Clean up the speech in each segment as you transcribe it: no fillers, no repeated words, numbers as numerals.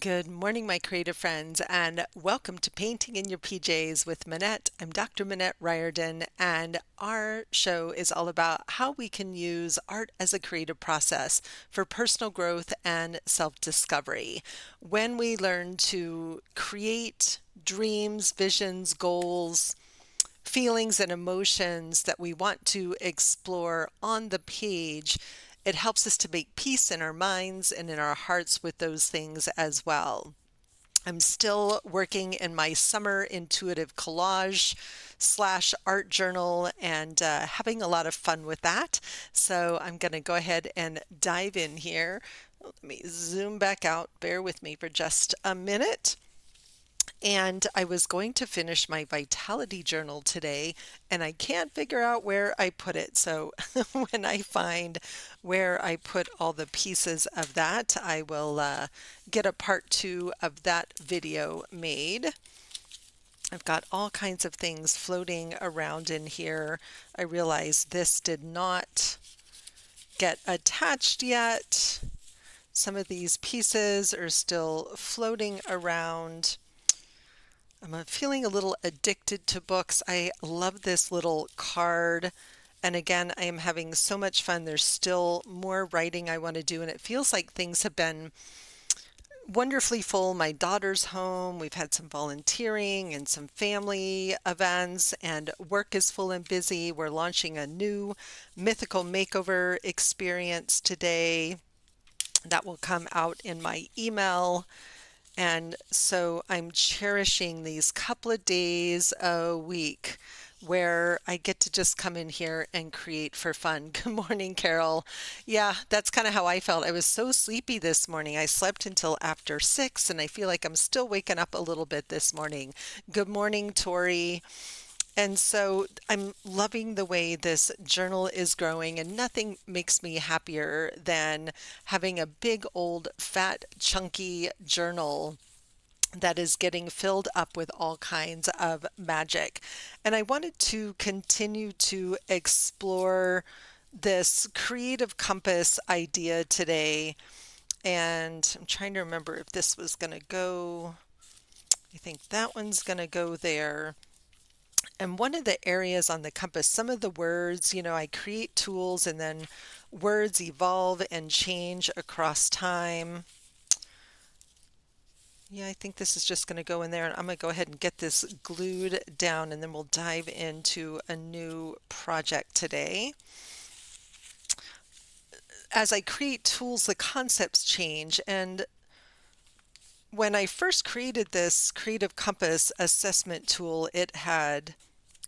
Good morning, my creative friends, and welcome to Painting in Your PJs with Minette. I'm Dr. Minette Riordan, and our show is all about how we can use art as a creative process for personal growth and self-discovery. When we learn to create dreams, visions, goals, feelings and emotions that we want to explore on the page, it helps us to make peace in our minds and in our hearts with those things as well. I'm still working in my summer intuitive collage slash art journal and having a lot of fun with that. So I'm going to go ahead and dive in here. Let me zoom back out. Bear with me for just a minute. And I was going to finish my vitality journal today, and I can't figure out where I put it. So when I find where I put all the pieces of that, I will get a part 2 of that video made. I've got all kinds of things floating around in here. I realize this did not get attached yet. Some of these pieces are still floating around. I'm feeling a little addicted to books. I love this little card. And again, I am having so much fun. There's still more writing I want to do, and it feels like things have been wonderfully full. My daughter's home. We've had some volunteering and some family events, and work is full and busy. We're launching a new Mythical makeover experience today that will come out in my email. And so I'm cherishing these couple of days a week where I get to just come in here and create for fun. Good morning, Carol. Yeah, that's kind of how I felt. I was so sleepy this morning. I slept until after 6, and I feel like I'm still waking up a little bit this morning. Good morning, Tori. And so I'm loving the way this journal is growing, and nothing makes me happier than having a big old fat chunky journal that is getting filled up with all kinds of magic. And I wanted to continue to explore this creative compass idea today. And I'm trying to remember if this was going to go, I think that one's going to go there. And one of the areas on the compass, some of the words, I create tools and then words evolve and change across time. Yeah, I think this is just going to go in there, and I'm going to go ahead and get this glued down, and then we'll dive into a new project today. As I create tools, the concepts change, and when I first created this Creative Compass assessment tool, it had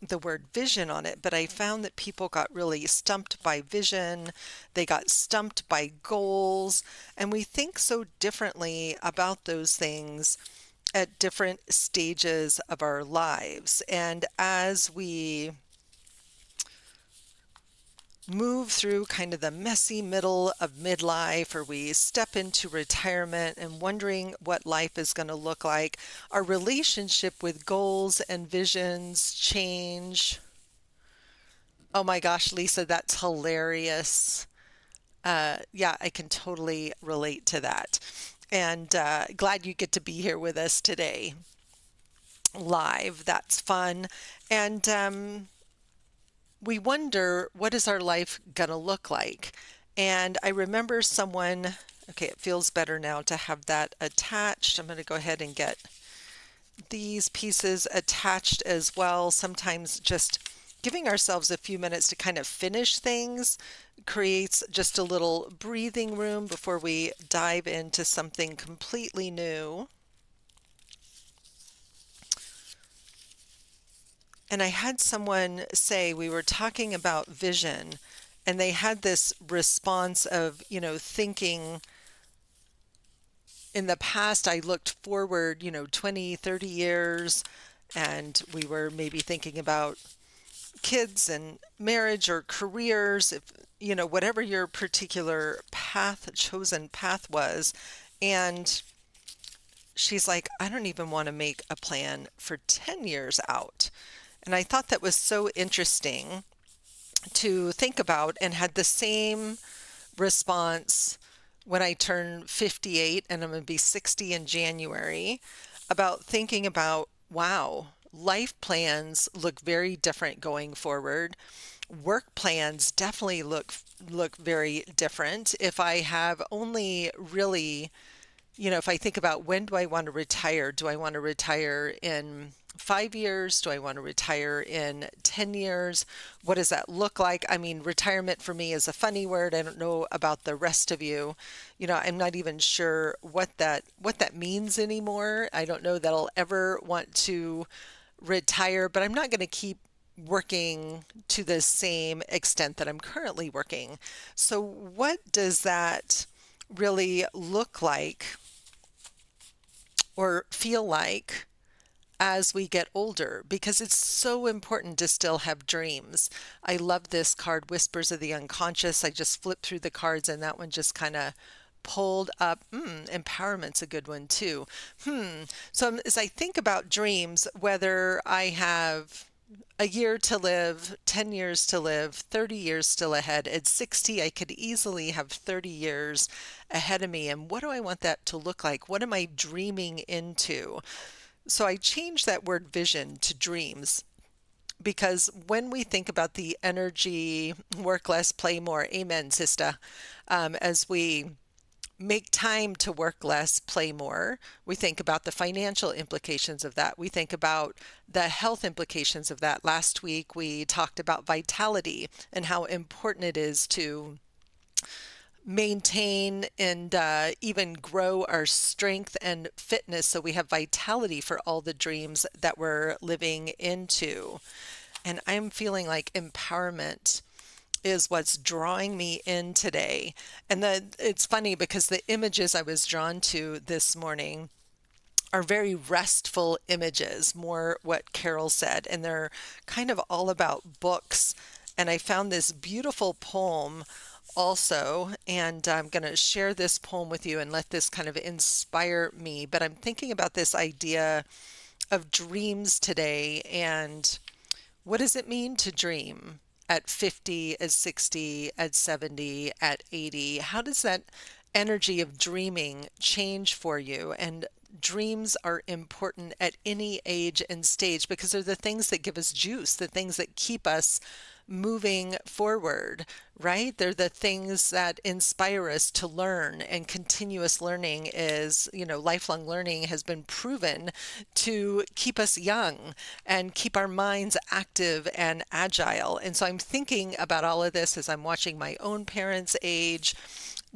the word vision on it, but I found that people got really stumped by vision, they got stumped by goals, and we think so differently about those things at different stages of our lives. And as we move through kind of the messy middle of midlife, or we step into retirement and wondering what life is going to look like, our relationship with goals and visions change. Oh my gosh, Lisa, that's hilarious. Yeah, I can totally relate to that. And glad you get to be here with us today live. That's fun. And we wonder, what is our life going to look like? And I remember someone, okay, it feels better now to have that attached. I'm going to go ahead and get these pieces attached as well. Sometimes just giving ourselves a few minutes to kind of finish things creates just a little breathing room before we dive into something completely new. And I had someone say, we were talking about vision, and they had this response of, thinking in the past, I looked forward, 20, 30 years, and we were maybe thinking about kids and marriage or careers, if, whatever your particular chosen path was. And she's like, I don't even want to make a plan for 10 years out. And I thought that was so interesting to think about, and had the same response when I turn 58, and I'm going to be 60 in January, about thinking about, wow, life plans look very different going forward. Work plans definitely look very different. If I have only really, if I think about when do I want to retire? Do I want to retire in 5 years? Do I want to retire in 10 years? What does that look like? I mean, retirement for me is a funny word. I don't know about the rest of you. I'm not even sure what that means anymore. I don't know that I'll ever want to retire, but I'm not going to keep working to the same extent that I'm currently working. So what does that really look like or feel like as we get older? Because it's so important to still have dreams. I love this card, Whispers of the Unconscious. I just flipped through the cards and that one just kind of pulled up. Empowerment's a good one too. So as I think about dreams, whether I have a year to live, 10 years to live, 30 years still ahead. At 60, I could easily have 30 years ahead of me. And what do I want that to look like? What am I dreaming into? So I changed that word vision to dreams, because when we think about the energy, work less, play more, amen, sister, as we make time to work less, play more. We think about the financial implications of that. We think about the health implications of that. Last week, we talked about vitality and how important it is to maintain and even grow our strength and fitness so we have vitality for all the dreams that we're living into. And I'm feeling like empowerment is what's drawing me in today. And it's funny because the images I was drawn to this morning are very restful images, more what Carol said, and they're kind of all about books. And I found this beautiful poem also, and I'm going to share this poem with you and let this kind of inspire me. But I'm thinking about this idea of dreams today, and what does it mean to dream at 50, at 60, at 70, at 80? How does that energy of dreaming change for you? And dreams are important at any age and stage because they're the things that give us juice, the things that keep us moving forward, right? They're the things that inspire us to learn, and continuous learning is, lifelong learning has been proven to keep us young and keep our minds active and agile. And so I'm thinking about all of this as I'm watching my own parents age.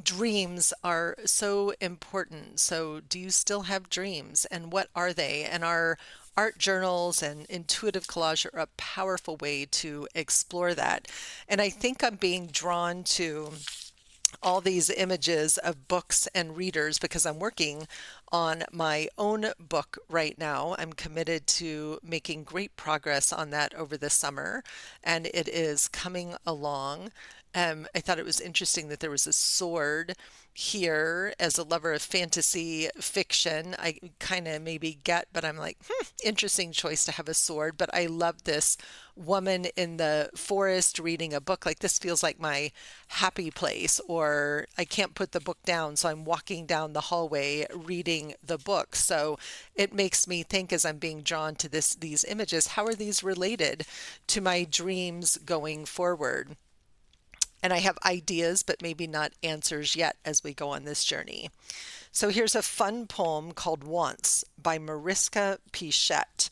Dreams are so important. So do you still have dreams, and what are they? And our art journals and intuitive collage are a powerful way to explore that. And I think I'm being drawn to all these images of books and readers because I'm working on my own book right now. I'm committed to making great progress on that over the summer, and it is coming along. I thought it was interesting that there was a sword here. As a lover of fantasy fiction, I kind of maybe get, but I'm like, interesting choice to have a sword. But I love this woman in the forest reading a book. Like, this feels like my happy place, or I can't put the book down, so I'm walking down the hallway reading the book. So it makes me think, as I'm being drawn to these images, how are these related to my dreams going forward? And I have ideas, but maybe not answers yet as we go on this journey. So here's a fun poem called Once by Mariska Pichette.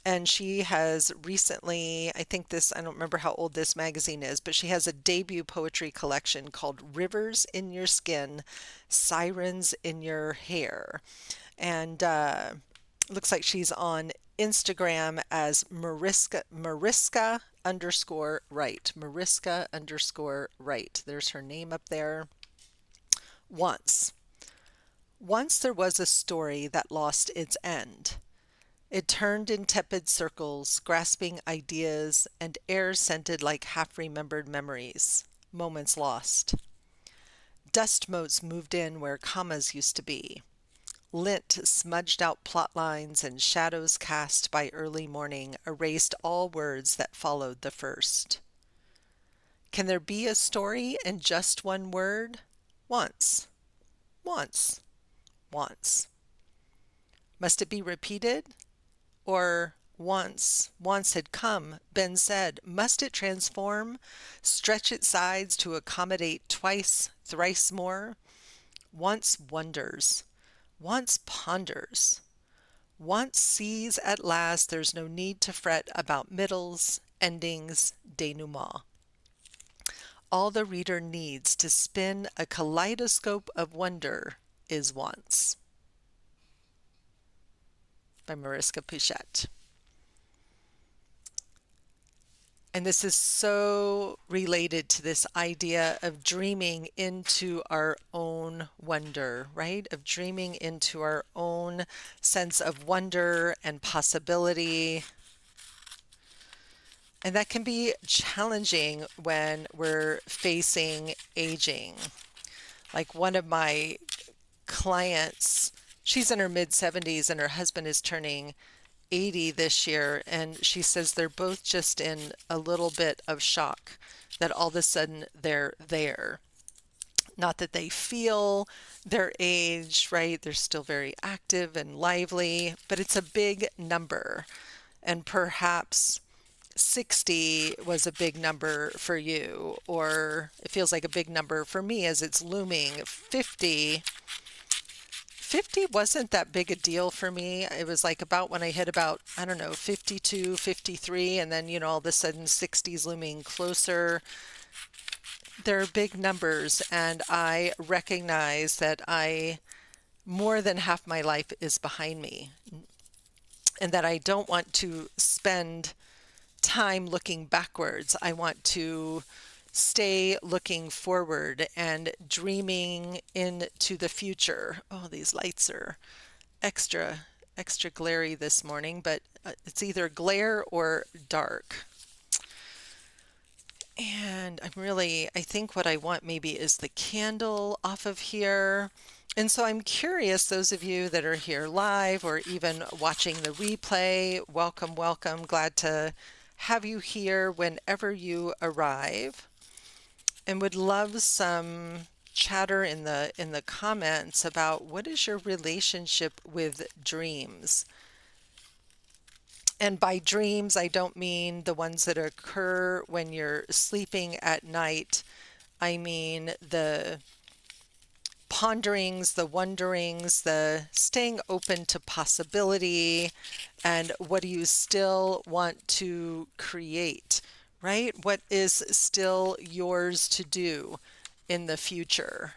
And she has recently, I don't remember how old this magazine is, but she has a debut poetry collection called Rivers in Your Skin, Sirens in Your Hair. And looks like she's on Instagram as Mariska underscore Wright. Mariska underscore Wright. There's her name up there. Once. Once there was a story that lost its end. It turned in tepid circles, grasping ideas, and air scented like half-remembered memories, moments lost. Dust motes moved in where commas used to be. Lint smudged out plot lines, and shadows cast by early morning erased all words that followed the first. Can there be a story in just one word? Once. Once. Once. Must it be repeated? Or once had come, been said, must it transform, stretch its sides to accommodate twice, thrice more? Once wonders, once ponders, once sees at last there's no need to fret about middles, endings, denouement. All the reader needs to spin a kaleidoscope of wonder is once. By Mariska Pichette. And this is so related to this idea of dreaming into our own wonder, right? Of dreaming into our own sense of wonder and possibility. And that can be challenging when we're facing aging. Like one of my clients, she's in her mid-70s and her husband is turning 80 this year, and she says they're both just in a little bit of shock that all of a sudden they're there. Not that they feel their age, right? They're still very active and lively, but it's a big number. And perhaps 60 was a big number for you, or it feels like a big number for me as it's looming. 50 wasn't that big a deal for me. It was like about when I hit about, I don't know, 52, 53, and then, all of a sudden 60's looming closer. They're big numbers, and I recognize that more than half my life is behind me, and that I don't want to spend time looking backwards. I want to stay looking forward and dreaming into the future. Oh, these lights are extra glary this morning, but it's either glare or dark. And I think what I want maybe is the candle off of here. And so I'm curious, those of you that are here live or even watching the replay, welcome, welcome. Glad to have you here whenever you arrive. And would love some chatter in the comments about what is your relationship with dreams. And by dreams, I don't mean the ones that occur when you're sleeping at night. I mean the ponderings, the wonderings, the staying open to possibility, and what do you still want to create, right? What is still yours to do in the future?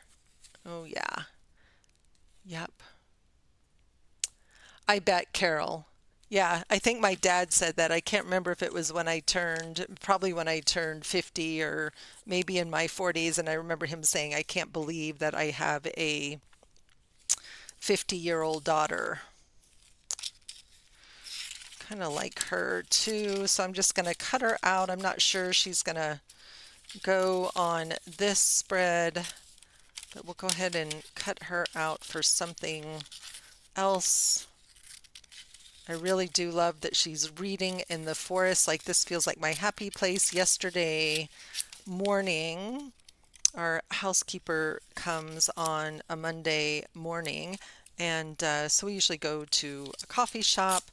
Oh, yeah. Yep. I bet, Carol. Yeah, I think my dad said that. I can't remember if it was probably when I turned 50 or maybe in my 40s. And I remember him saying, I can't believe that I have a 50-year-old daughter. Kind of like her too. So I'm just going to cut her out. I'm not sure she's going to go on this spread, but we'll go ahead and cut her out for something else. I really do love that she's reading in the forest. Like this feels like my happy place. Yesterday morning, our housekeeper comes on a Monday morning, and so we usually go to a coffee shop.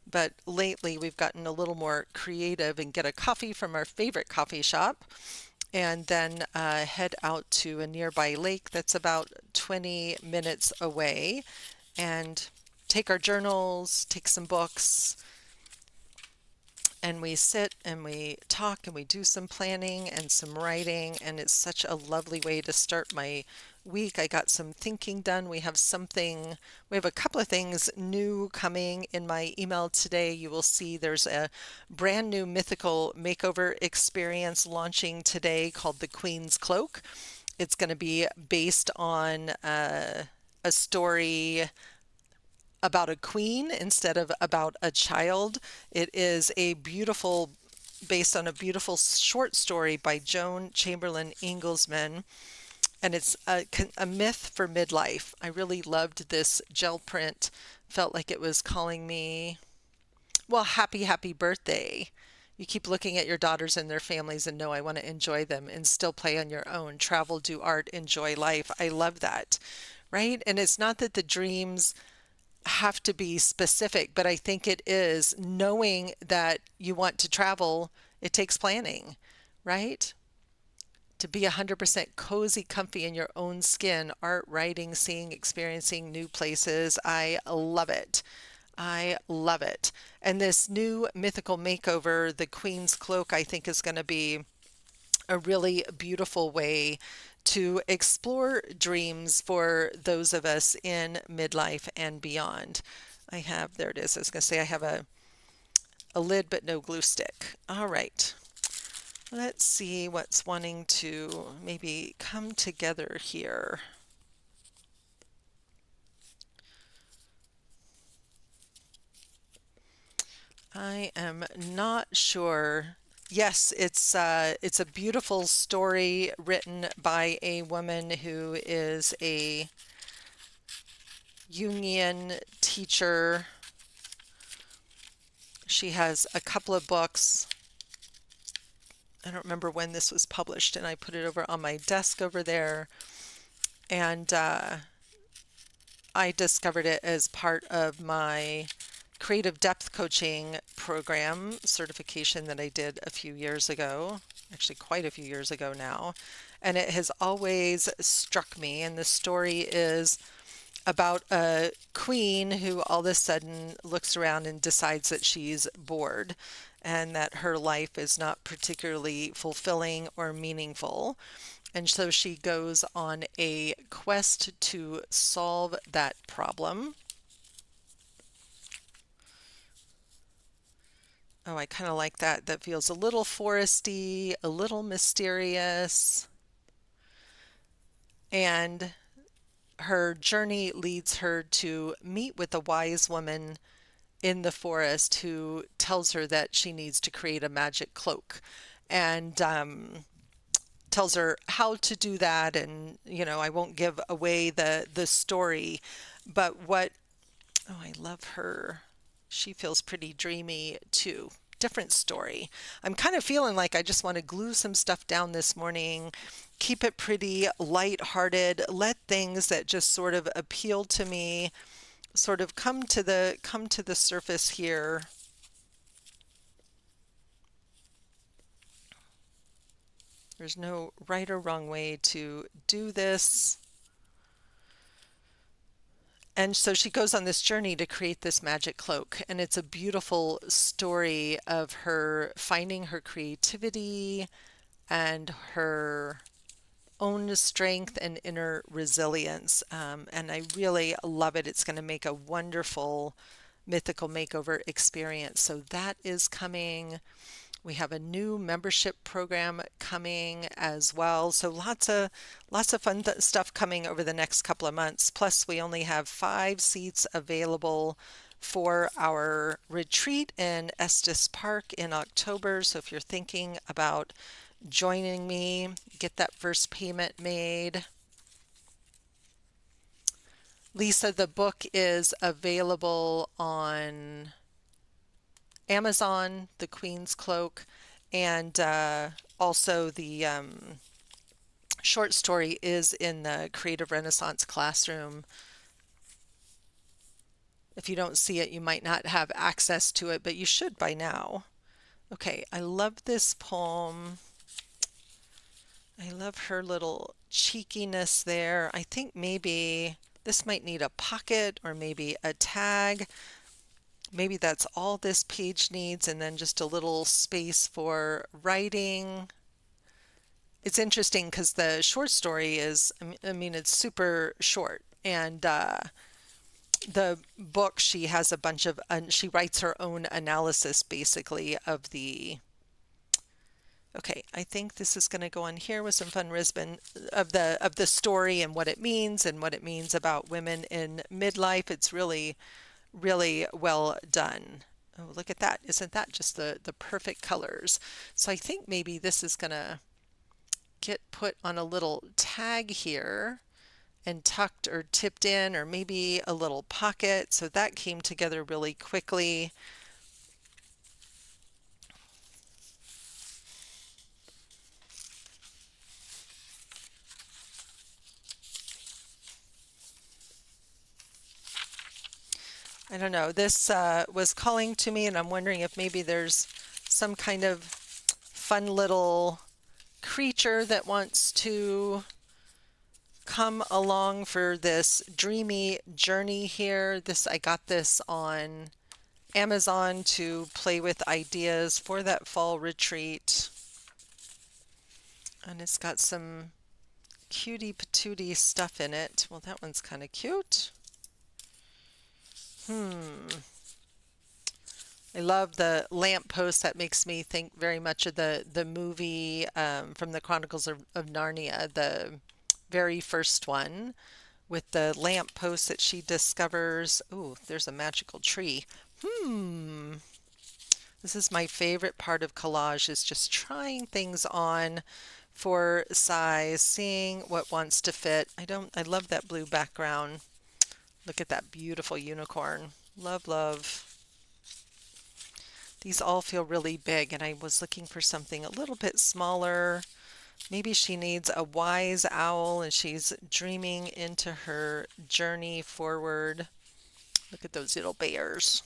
But lately we've gotten a little more creative and get a coffee from our favorite coffee shop, and then head out to a nearby lake that's about 20 minutes away, and take our journals, take some books, and we sit and we talk and we do some planning and some writing, and it's such a lovely way to start my week. I got some thinking done. We have a couple of things new coming in my email today. You will see there's a brand new Mythical makeover experience launching today called The Queen's Cloak. It's going to be based on a story about a queen instead of about a child. It is based on a beautiful short story by Joan Chamberlain Inglesman, and it's a myth for midlife. I really loved this gel print. Felt like it was calling me, well, happy birthday. You keep looking at your daughters and their families and know I want to enjoy them and still play on your own. Travel, do art, enjoy life. I love that. right? And it's not that the dreams have to be specific, but I think it is knowing that you want to travel, it takes planning, right? To be 100% cozy, comfy in your own skin, art, writing, seeing, experiencing new places. I love it. I love it. And this new mythical makeover, the Queen's Cloak, I think is going to be a really beautiful way to explore dreams for those of us in midlife and beyond. I have, there it is. I was going to say I have a lid but no glue stick. All right. Let's see what's wanting to maybe come together here. I am not sure. Yes, it's a beautiful story written by a woman who is a Jungian teacher. She has a couple of books. I don't remember when this was published, and I put it over on my desk over there. And I discovered it as part of my creative depth coaching program certification that I did a few years ago, actually quite a few years ago now. And it has always struck me. And the story is about a queen who all of a sudden looks around and decides that she's bored and that her life is not particularly fulfilling or meaningful. And so she goes on a quest to solve that problem. Oh, I kind of like that. That feels a little foresty, a little mysterious. And her journey leads her to meet with a wise woman in the forest who tells her that she needs to create a magic cloak and tells her how to do that. And, you know, I won't give away the story, but what, oh, I love her. She feels pretty dreamy too. Different story. I'm kind of feeling like I just want to glue some stuff down this morning, keep it pretty light-hearted, let things that just sort of appeal to me sort of come to the surface here. There's no right or wrong way to do this. And so she goes on this journey to create this magic cloak, and it's a beautiful story of her finding her creativity and her own strength and inner resilience. And I really love it. It's going to make a wonderful mythical makeover experience. So that is coming. We have a new membership program coming as well. So lots of fun stuff coming over the next couple of months. Plus, we only have 5 seats available for our retreat in Estes Park in October. So if you're thinking about joining me, get that first payment made. Lisa, the book is available on Amazon, The Queen's Cloak, and also the short story is in the Creative Renaissance classroom. If you don't see it, you might not have access to it, but you should by now. Okay, I love this poem. I love her little cheekiness there. I think maybe this might need a pocket or maybe a tag. Maybe that's all this page needs, and then just a little space for writing. It's interesting because the short story is, I mean, it's super short. And the book, she has a bunch of, she writes her own analysis basically of the, okay, I think this is going to go on here with some fun ribbon of the story and what it means about women in midlife. It's really really well done. Oh, look at that. Isn't that just the perfect colors? So I think maybe this is going to get put on a little tag here and tucked or tipped in, or maybe a little pocket. So that came together really quickly. I don't know, this was calling to me, and I'm wondering if maybe there's some kind of fun little creature that wants to come along for this dreamy journey here. I got this on Amazon to play with ideas for that fall retreat. And it's got some cutie patootie stuff in it. Well, that one's kind of cute. I love the lamppost. That makes me think very much of the movie from the Chronicles of Narnia, the very first one, with the lamppost that she discovers. Ooh, there's a magical tree. This is my favorite part of collage, is just trying things on for size, seeing what wants to fit. I love that blue background. Look at that beautiful unicorn. Love, love. These all feel really big, and I was looking for something a little bit smaller. Maybe she needs a wise owl and she's dreaming into her journey forward. Look at those little bears.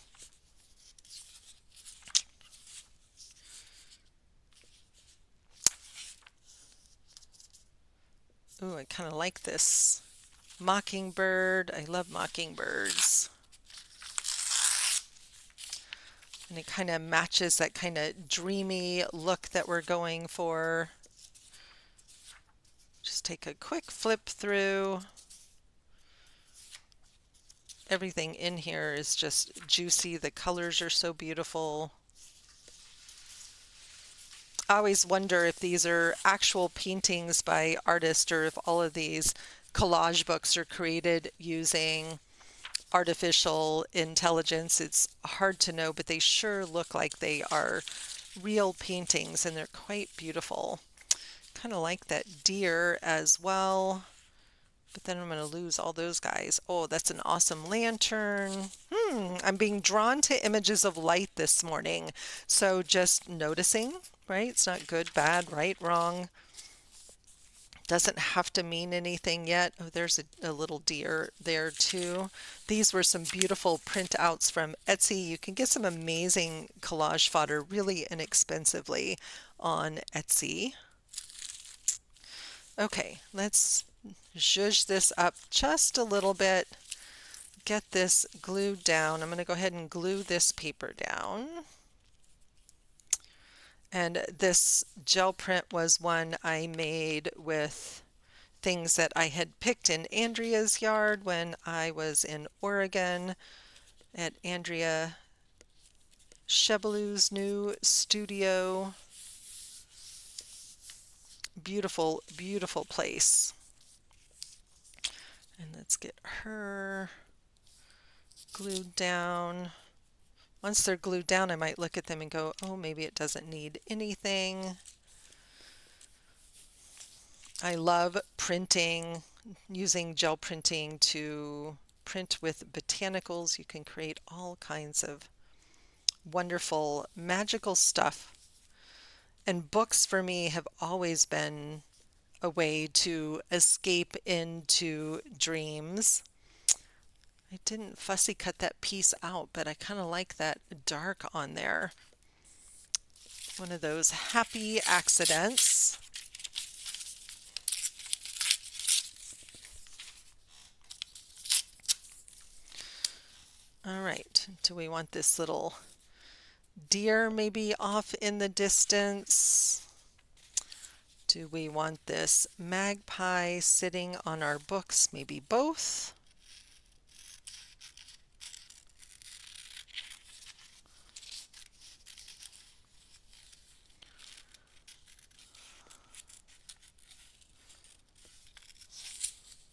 Ooh, I kind of like this mockingbird. I love mockingbirds. And it kind of matches that kind of dreamy look that we're going for. Just take a quick flip through. Everything in here is just juicy. The colors are so beautiful. I always wonder if these are actual paintings by artists or if all of these collage books are created using artificial intelligence. It's hard to know, but they sure look like they are real paintings, and they're quite beautiful. Kind of like that deer as well, but then I'm going to lose all those guys. Oh, that's an awesome lantern. I'm being drawn to images of light this morning. So just noticing, right? It's not good, bad, right, wrong. Doesn't have to mean anything yet. Oh, there's a little deer there too. These were some beautiful printouts from Etsy. You can get some amazing collage fodder really inexpensively on Etsy. Okay, let's zhuzh this up just a little bit. Get this glued down. I'm going to go ahead and glue this paper down. And this gel print was one I made with things that I had picked in Andrea's yard when I was in Oregon at Andrea Chebelou's new studio. Beautiful, beautiful place. And let's get her glued down. Once they're glued down, I might look at them and go, oh, maybe it doesn't need anything. I love printing, using gel printing to print with botanicals. You can create all kinds of wonderful, magical stuff. And books for me have always been a way to escape into dreams. I didn't fussy cut that piece out, but I kind of like that dark on there. One of those happy accidents. All right, do we want this little deer maybe off in the distance? Do we want this magpie sitting on our books? Maybe both.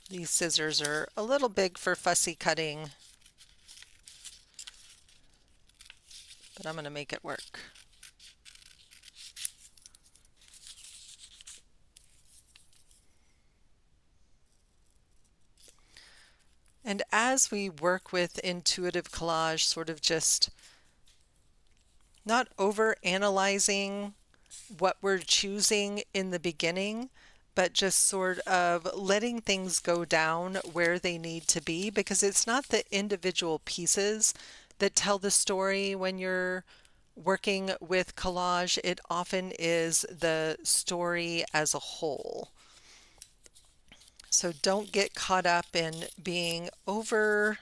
These scissors are a little big for fussy cutting, but I'm going to make it work. And as we work with intuitive collage, sort of just not over analyzing what we're choosing in the beginning, but just sort of letting things go down where they need to be, because it's not the individual pieces that tell the story when you're working with collage. It often is the story as a whole. So don't get caught up in being overly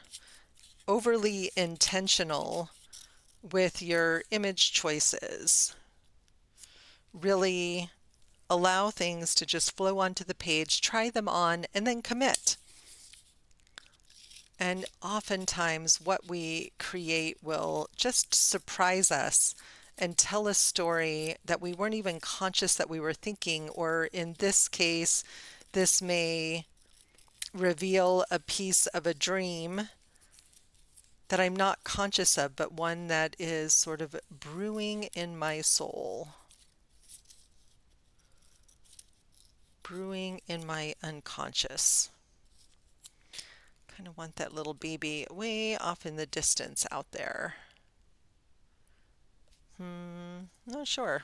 intentional with your image choices. Really allow things to just flow onto the page, try them on, and then commit. And oftentimes what we create will just surprise us and tell a story that we weren't even conscious that we were thinking, or in this case, this may reveal a piece of a dream that I'm not conscious of, but one that is sort of brewing in my soul, brewing in my unconscious. Kind of want that little baby way off in the distance out there. Not sure.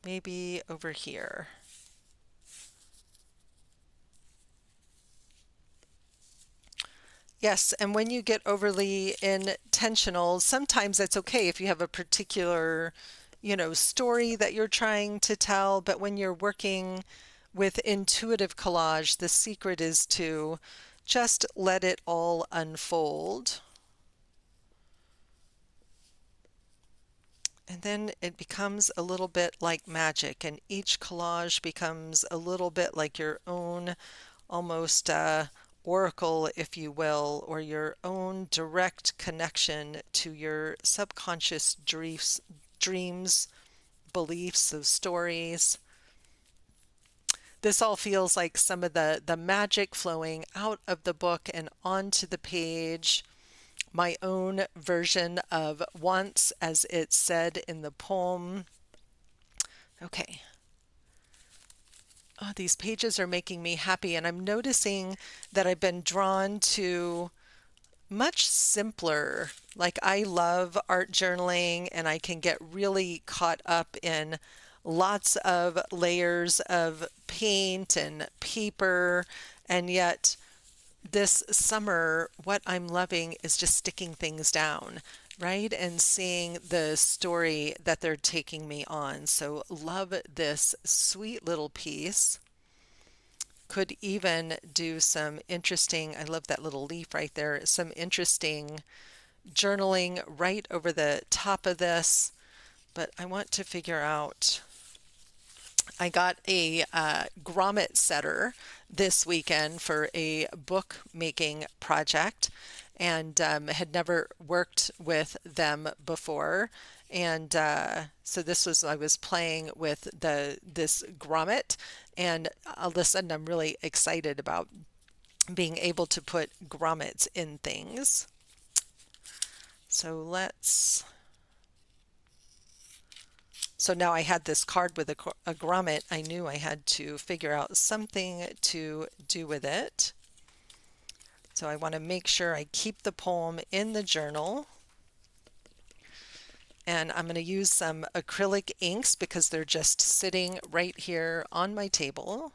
Maybe over here. Yes, and when you get overly intentional, sometimes that's okay if you have a particular, story that you're trying to tell, but when you're working with intuitive collage, the secret is to just let it all unfold. And then it becomes a little bit like magic, and each collage becomes a little bit like your own almost oracle, if you will, or your own direct connection to your subconscious dreams, beliefs of stories. This all feels like some of the magic flowing out of the book and onto the page. My own version of once, as it's said in the poem. Okay. Oh, these pages are making me happy, and I'm noticing that I've been drawn to much simpler. Like, I love art journaling, and I can get really caught up in lots of layers of paint and paper, and yet this summer, what I'm loving is just sticking things down, right? And seeing the story that they're taking me on. So love this sweet little piece. Could even do some interesting, I love that little leaf right there, some interesting journaling right over the top of this. But I want to figure out, I got a grommet setter this weekend for a book making project, and had never worked with them before. And so this was, I was playing with this grommet, and all of a sudden I'm really excited about being able to put grommets in things. So now I had this card with a grommet. I knew I had to figure out something to do with it. So I want to make sure I keep the poem in the journal. And I'm going to use some acrylic inks because they're just sitting right here on my table.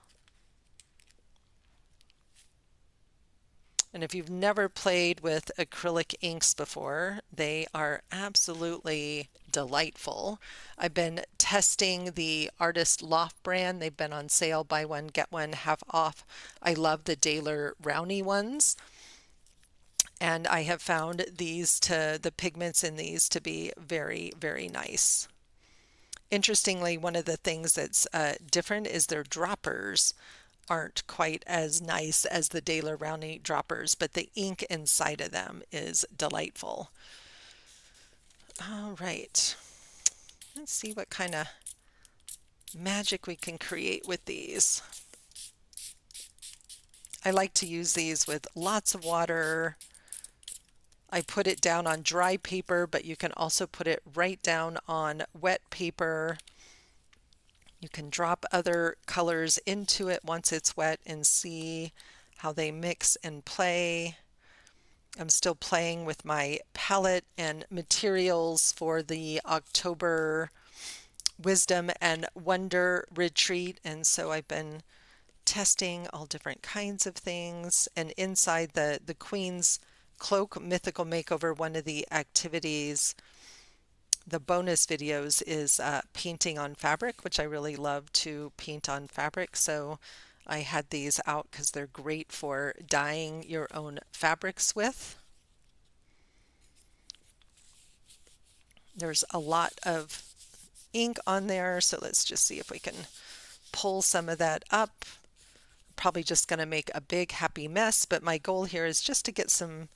And if you've never played with acrylic inks before, they are absolutely delightful. I've been testing the Artist Loft brand. They've been on sale, buy one, get one, half off. I love the Daler Rowney ones. And I have found the pigments in these to be very, very nice. Interestingly, one of the things that's different is their droppers aren't quite as nice as the Daler Rowney droppers, but the ink inside of them is delightful. All right, let's see what kind of magic we can create with these. I like to use these with lots of water. I put it down on dry paper, but you can also put it right down on wet paper. You can drop other colors into it once it's wet and see how they mix and play. I'm still playing with my palette and materials for the October wisdom and wonder retreat, and so I've been testing all different kinds of things. And inside the Queen's Cloak Mythical Makeover, one of the activities, the bonus videos, is painting on fabric, which I really love to paint on fabric. So I had these out because they're great for dyeing your own fabrics with. There's a lot of ink on there, so let's just see if we can pull some of that up. Probably just going to make a big happy mess, but my goal here is just to get some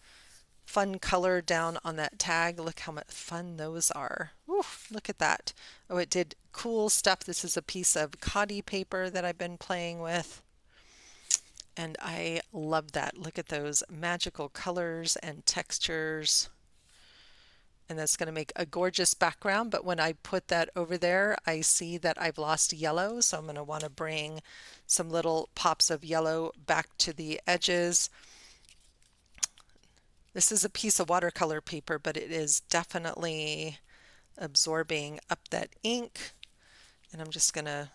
fun color down on that tag. Look how much fun those are. Ooh, look at that. Oh, it did cool stuff. This is a piece of cotty paper that I've been playing with, and I love that. Look at those magical colors and textures. And that's going to make a gorgeous background, but when I put that over there, I see that I've lost yellow, so I'm going to want to bring some little pops of yellow back to the edges. This is a piece of watercolor paper, but it is definitely absorbing up that ink, and I'm just going to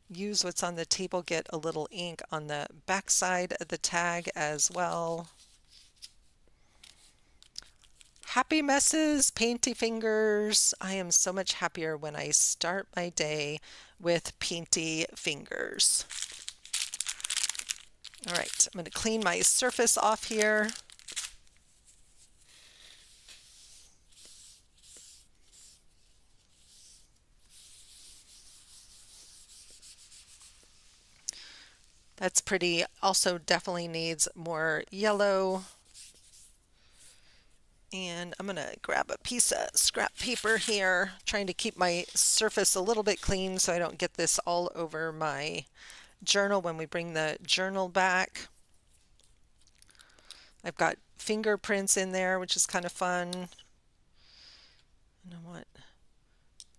use what's on the table, get a little ink on the back side of the tag as well. Happy messes, painty fingers. I am so much happier when I start my day with painty fingers. All right, I'm going to clean my surface off here. That's pretty. Also definitely needs more yellow. And I'm going to grab a piece of scrap paper here, trying to keep my surface a little bit clean so I don't get this all over my journal when we bring the journal back. I've got fingerprints in there, which is kind of fun. And I want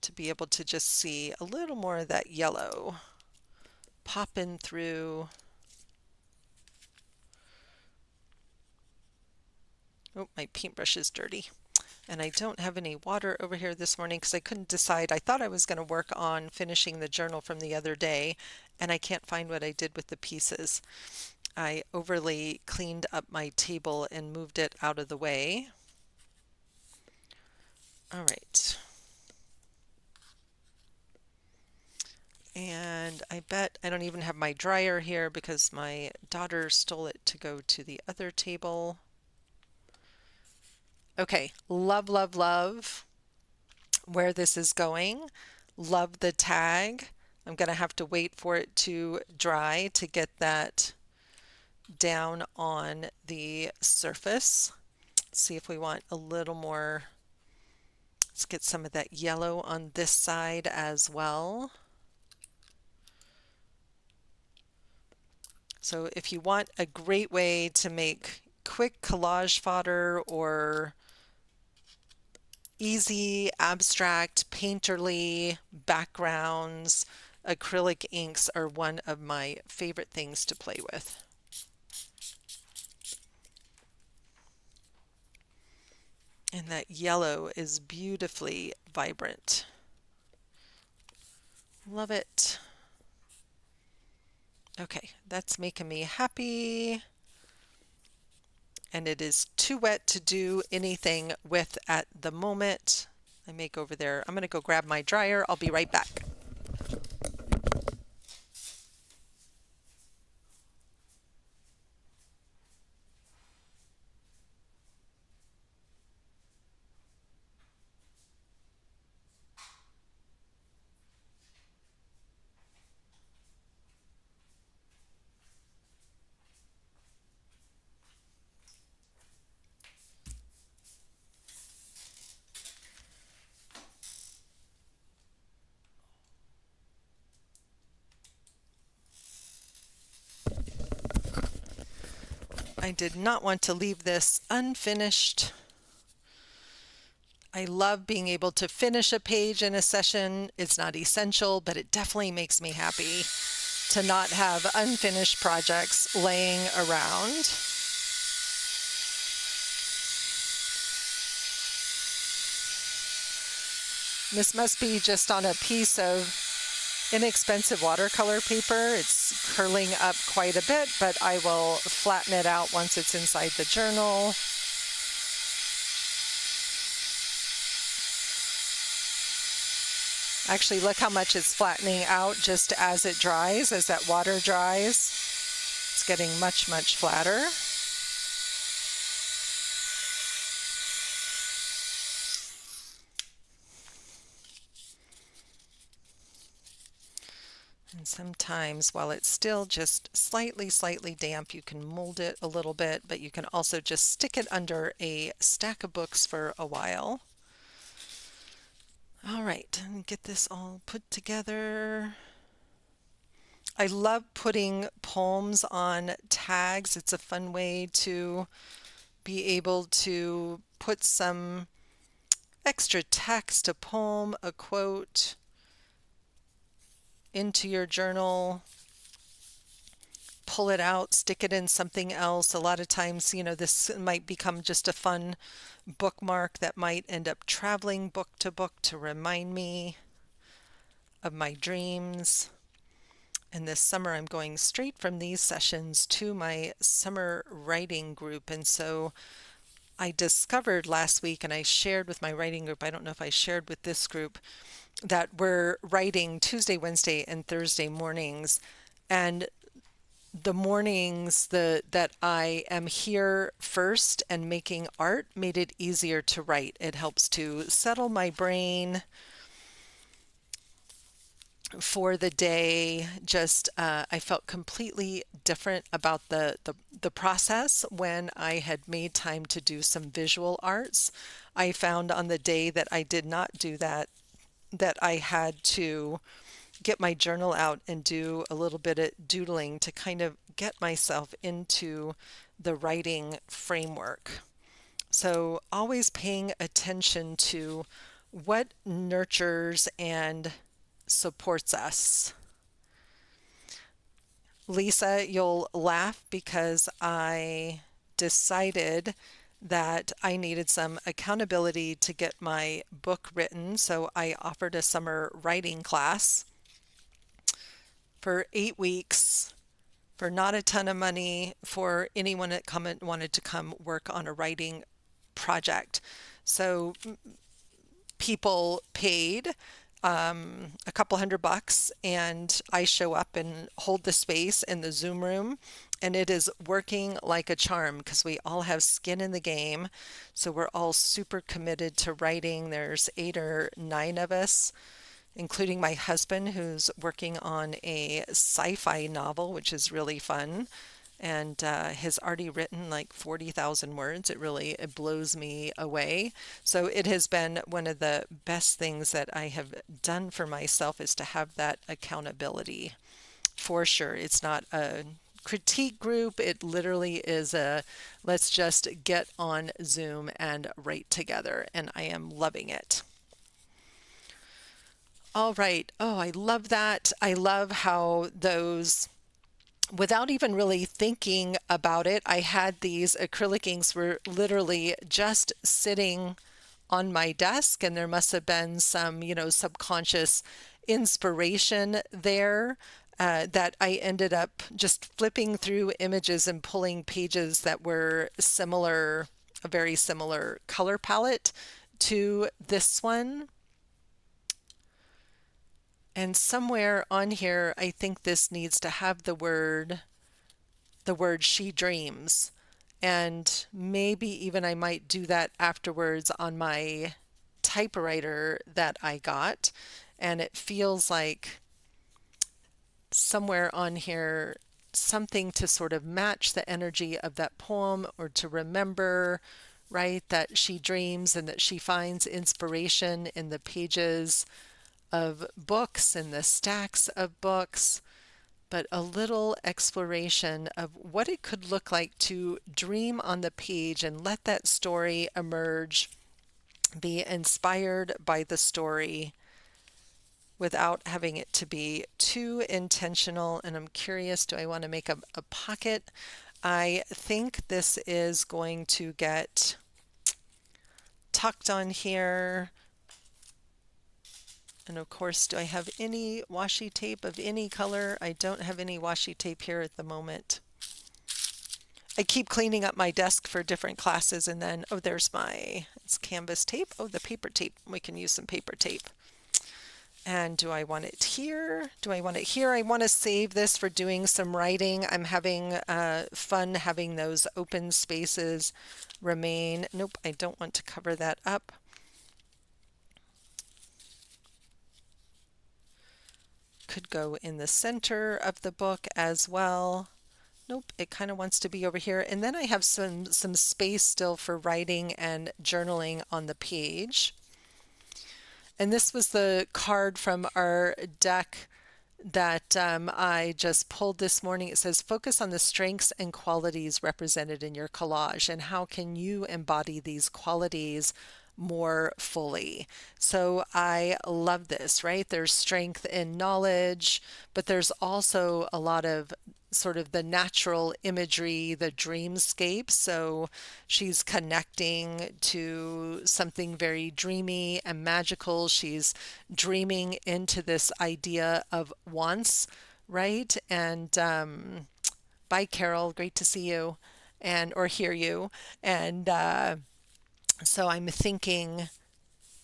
to be able to just see a little more of that yellow popping through. Oh, my paintbrush is dirty. And I don't have any water over here this morning because I couldn't decide. I thought I was going to work on finishing the journal from the other day, and I can't find what I did with the pieces. I overly cleaned up my table and moved it out of the way. All right. And I bet I don't even have my dryer here because my daughter stole it to go to the other table. Okay, love, love, love where this is going. Love the tag. I'm going to have to wait for it to dry to get that down on the surface. Let's see if we want a little more. Let's get some of that yellow on this side as well. So if you want a great way to make quick collage fodder or easy, abstract, painterly backgrounds, acrylic inks are one of my favorite things to play with. And that yellow is beautifully vibrant. Love it. Okay, that's making me happy. And it is too wet to do anything with at the moment. I make over there. I'm going to go grab my dryer. I'll be right back. I did not want to leave this unfinished. I love being able to finish a page in a session. It's not essential, but it definitely makes me happy to not have unfinished projects laying around. This must be just on a piece of inexpensive watercolor paper. It's curling up quite a bit, but I will flatten it out once it's inside the journal. Actually, look how much it's flattening out just as it dries, as that water dries. It's getting much, much flatter. And sometimes while it's still just slightly damp, you can mold it a little bit, but you can also just stick it under a stack of books for a while. All right, and get this all put together. I love putting poems on tags. It's a fun way to be able to put some extra text, a poem, a quote into your journal, pull it out, stick it in something else. A lot of times, this might become just a fun bookmark that might end up traveling book to book to remind me of my dreams. And this summer, I'm going straight from these sessions to my summer writing group. And so I discovered last week, and I shared with my writing group, I don't know if I shared with this group, that we're writing Tuesday, Wednesday, and Thursday mornings. And the mornings that I am here first and making art made it easier to write. It helps to settle my brain for the day. Just I felt completely different about the process when I had made time to do some visual arts. I found on the day that I did not do that I had to get my journal out and do a little bit of doodling to kind of get myself into the writing framework. So always paying attention to what nurtures and supports us. Lisa, you'll laugh because I decided that I needed some accountability to get my book written, so I offered a summer writing class for 8 weeks for not a ton of money for anyone that wanted to come work on a writing project. So people paid a couple $100, and I show up and hold the space in the Zoom room, and it is working like a charm because we all have skin in the game. So we're all super committed to writing. There's 8 or 9 of us, including my husband, who's working on a sci-fi novel, which is really fun, and has already written like 40,000 words. It blows me away. So it has been one of the best things that I have done for myself, is to have that accountability. For sure, it's not a critique group. It literally is a let's just get on Zoom and write together, and I am loving it. All right. Oh, I love that. I love how those, without even really thinking about it, I had these acrylic inks were literally just sitting on my desk, and there must have been some, subconscious inspiration there, that I ended up just flipping through images and pulling pages that were similar, a very similar color palette to this one. And somewhere on here, I think this needs to have the word she dreams. And maybe even I might do that afterwards on my typewriter that I got. And it feels like somewhere on here, something to sort of match the energy of that poem, or to remember, right, that she dreams and that she finds inspiration in the pages of books and the stacks of books, but a little exploration of what it could look like to dream on the page and let that story emerge, be inspired by the story without having it to be too intentional. And I'm curious, do I want to make a pocket? I think this is going to get tucked on here. And of course, do I have any washi tape of any color? I don't have any washi tape here at the moment. I keep cleaning up my desk for different classes, and then, oh, there's my, it's canvas tape. Oh, the paper tape. We can use some paper tape. And do I want it here? Do I want it here? I want to save this for doing some writing. I'm having fun having those open spaces remain. Nope, I don't want to cover that up. Could go in the center of the book as well. Nope, it kind of wants to be over here. And then I have some space still for writing and journaling on the page. And this was the card from our deck that I just pulled this morning. It says, focus on the strengths and qualities represented in your collage, and how can you embody these qualities more fully. So I love this, right? There's strength in knowledge, but there's also a lot of sort of the natural imagery, the dreamscape. So she's connecting to something very dreamy and magical. She's dreaming into this idea of once, right? And bye, Carol. Great to see you and or hear you. And so I'm thinking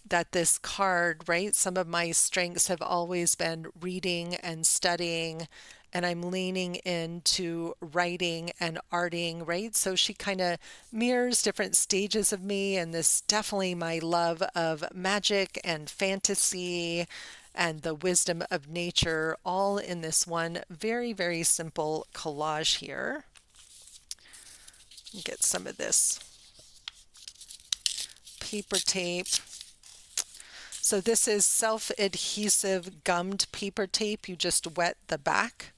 that this card, right? Some of my strengths have always been reading and studying, and I'm leaning into writing and arting, right? So she kind of mirrors different stages of me, and this definitely my love of magic and fantasy and the wisdom of nature, all in this one very, very simple collage here. Get some of this paper tape. So this is self-adhesive gummed paper tape. You just wet the back.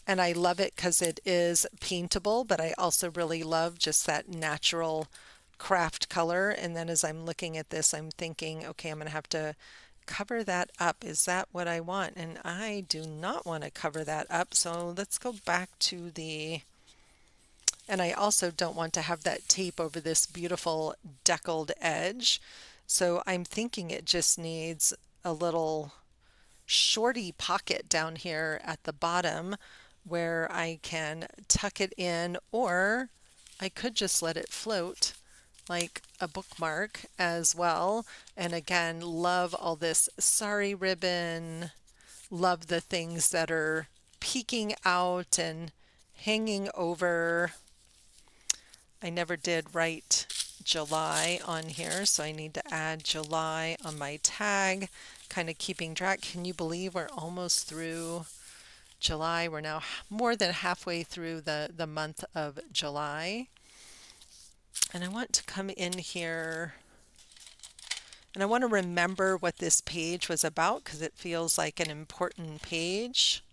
And I love it because it is paintable, but I also really love just that natural craft color. And then as I'm looking at this, I'm thinking, okay, I'm going to have to cover that up. Is that what I want? And I do not want to cover that up. So let's go back to the... And I also don't want to have that tape over this beautiful deckled edge. So I'm thinking it just needs a little shorty pocket down here at the bottom where I can tuck it in, or I could just let it float like a bookmark as well. And again, love all this sari ribbon, love the things that are peeking out and hanging over. I never did write July on here, so I need to add July on my tag, kind of keeping track. Can you believe we're almost through July? We're now more than halfway through the month of July. And I want to come in here and I want to remember what this page was about because it feels like an important page.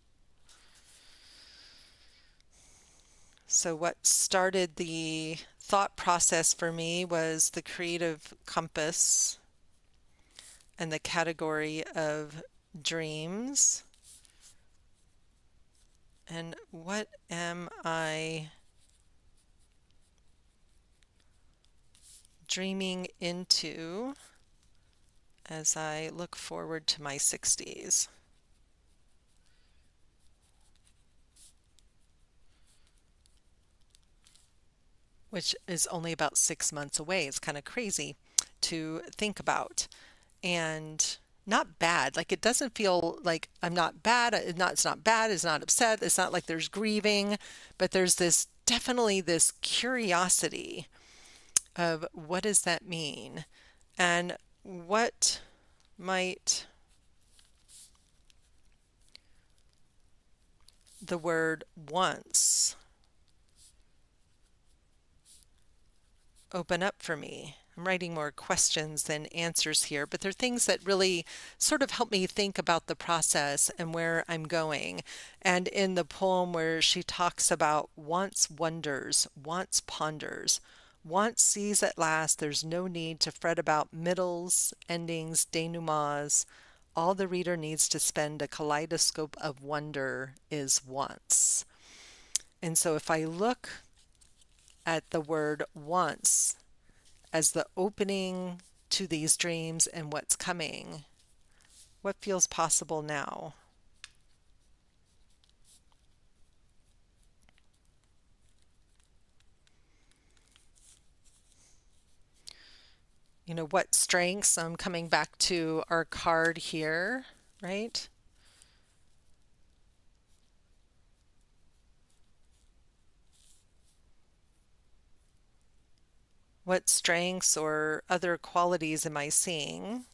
So what started the thought process for me was the creative compass and the category of dreams. And what am I dreaming into as I look forward to my 60s? Which is only about 6 months away. It's kind of crazy to think about. And not bad. Like it doesn't feel like I'm not bad. It's not bad. It's not upset. It's not like there's grieving, but there's this definitely this curiosity of what does that mean? And what might the word once open up for me? I'm writing more questions than answers here, but they're things that really sort of help me think about the process and where I'm going. And in the poem where she talks about once wonders, once ponders, once sees at last, there's no need to fret about middles, endings, denouements. All the reader needs to spend a kaleidoscope of wonder is once. And so if I look at the word once as the opening to these dreams and what's coming? What feels possible now? What strengths? I'm coming back to our card here, right? What strengths or other qualities am I seeing?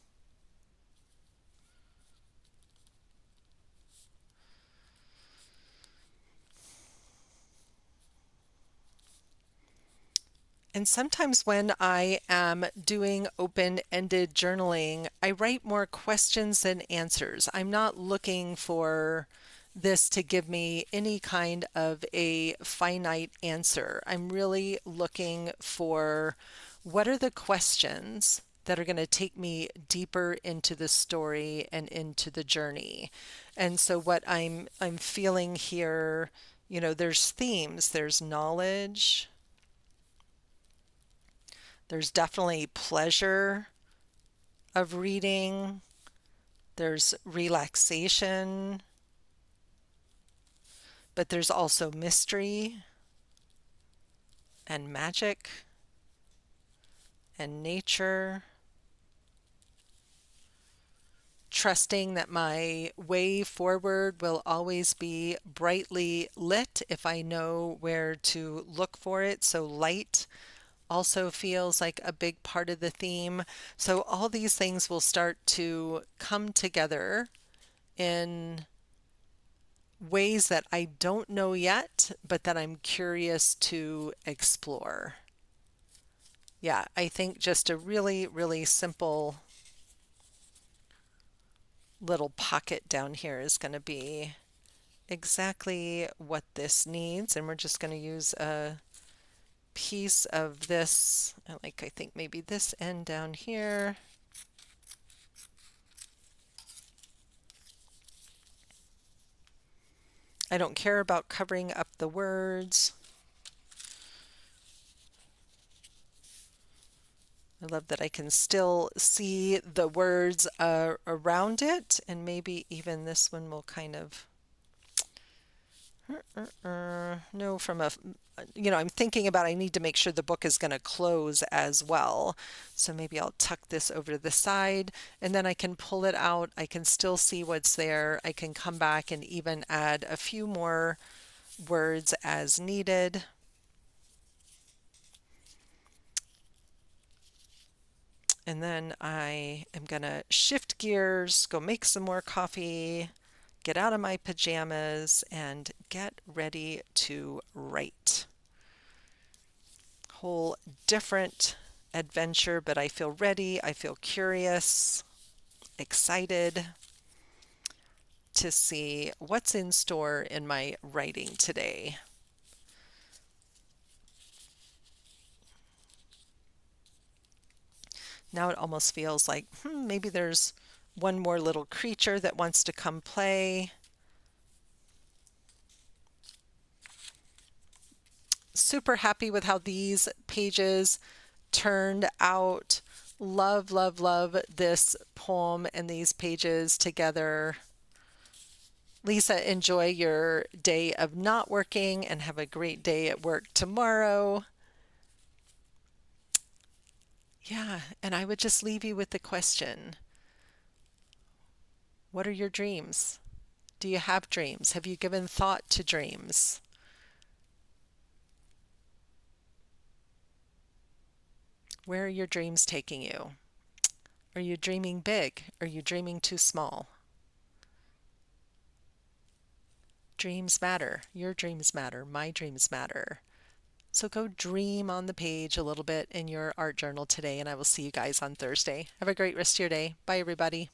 And sometimes when I am doing open-ended journaling, I write more questions than answers. I'm not looking for this to give me any kind of a finite answer. I'm really looking for what are the questions that are going to take me deeper into the story and into the journey. And so what I'm feeling here, there's themes, there's knowledge, there's definitely pleasure of reading. There's relaxation, but there's also mystery and magic and nature. Trusting that my way forward will always be brightly lit if I know where to look for it. So light also feels like a big part of the theme. So all these things will start to come together in ways that I don't know yet, but that I'm curious to explore. Yeah, I think just a really, really simple little pocket down here is going to be exactly what this needs. And we're just going to use a piece of this, I think maybe this end down here. I don't care about covering up the words. I love that I can still see the words around it, and maybe even this one will kind of, no, I'm thinking about I need to make sure the book is going to close as well. So maybe I'll tuck this over to the side, and then I can pull it out. I can still see what's there. I can come back and even add a few more words as needed. And then I am going to shift gears, go make some more coffee, get out of my pajamas, and get ready to write. Whole different adventure, but I feel ready. I feel curious, excited to see what's in store in my writing today. Now it almost feels like maybe there's one more little creature that wants to come play. Super happy with how these pages turned out. Love, love, love this poem and these pages together. Lisa, enjoy your day of not working and have a great day at work tomorrow. Yeah, and I would just leave you with the question, what are your dreams? Do you have dreams? Have you given thought to dreams? Where are your dreams taking you? Are you dreaming big? Are you dreaming too small? Dreams matter. Your dreams matter. My dreams matter. So go dream on the page a little bit in your art journal today, and I will see you guys on Thursday. Have a great rest of your day. Bye, everybody.